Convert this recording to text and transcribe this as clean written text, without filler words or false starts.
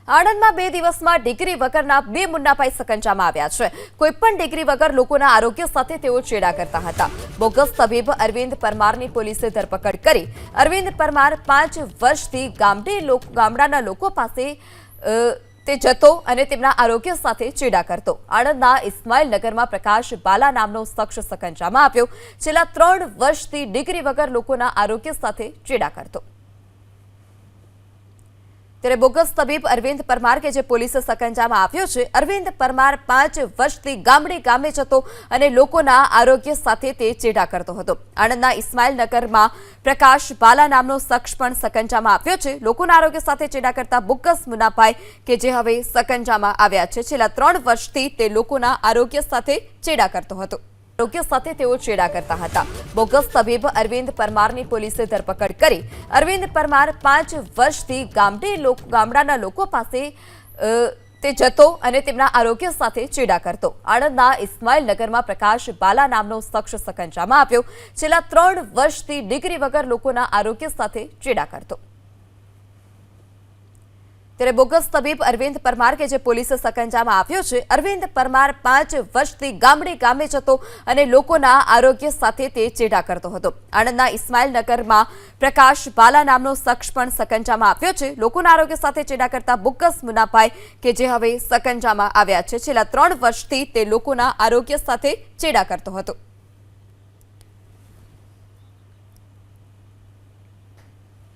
આણંદમાં 2 દિવસમાં ડિગ્રી વગરના 2 મુન્નાભાઈ સકંજામાં આવ્યા છે। કોઈપણ ડિગ્રી વગર લોકોના આરોગ્ય સાથે તેઓ ચેડા કરતા હતા। બોગસ તબીબ અરવિંદ પરમારની પોલીસે ધરપકડ કરી। અરવિંદ પરમાર 5 વર્ષથી ગામડાના લોકો પાસે તે જતો અને તેમના આરોગ્ય સાથે ચેડા કરતો। આણંદના ઇસ્માઇલનગરમાં પ્રકાશ બાલા નામનો શખ્સ સકંજામાં આવ્યો। છેલ્લા 3 વર્ષથી ડિગ્રી વગર લોકોના આરોગ્ય સાથે ચેડા કરતો। ત્યારે બોગસ તબીબ અરવિંદ પરમાર કે જે પોલીસ સકંજામાં આવ્યો છે। અરવિંદ પરમાર 5 વર્ષથી ગામે જતો અને લોકોના આરોગ્ય સાથે તે ચેડા કરતો હતો। આણંદના ઇસ્માઇલનગરમાં પ્રકાશ બાલા નામનો શખ્સ પણ સકંજામાં આવ્યો છે। લોકોના આરોગ્ય સાથે ચેડા કરતા બોગસ મુન્નાભાઈ કે જે હવે સકંજામાં આવ્યા છે। છેલ્લા 3 વર્ષથી તે લોકોના આરોગ્ય સાથે ચેડા કરતો હતો। આરોગ્ય સાથે તેઓ ચેડા કરતા હતા। બોગસ તબીબ અરવિંદ પરમારની પોલીસે ધરપકડ કરી। અરવિંદ પરમાર 5 વર્ષથી ગામડાના લોકો પાસે તે જતો અને તેમના આરોગ્ય સાથે ચેડા કરતો। આણંદના ઇસ્માઇલનગરમાં પ્રકાશ બાલા નામનો શખ્સ સકંજામાં આવ્યો। છેલ્લા 3 વર્ષથી ડિગ્રી વગર લોકોના આરોગ્ય સાથે ચેડા કરતો। ત્યારે બોગસ તબીબ અરવિંદ પરમાર કે જે પોલીસ સકંજામાં આવ્યો છે। અરવિંદ પરમાર 5 વર્ષથી ગામે જતો અને લોકોના આરોગ્ય સાથે તે ચેડા કરતો હતો। આણંદના ઇસ્માઇલનગરમાં પ્રકાશ બાલા નામનો શખ્સ પણ સકંજામાં આવ્યો છે। લોકોના આરોગ્ય સાથે ચેડા કરતા બોગસ મુન્નાભાઈ કે જે હવે સકંજામાં આવ્યા છે। છેલ્લા 3 વર્ષથી તે લોકોના આરોગ્ય સાથે ચેડા કરતો હતો।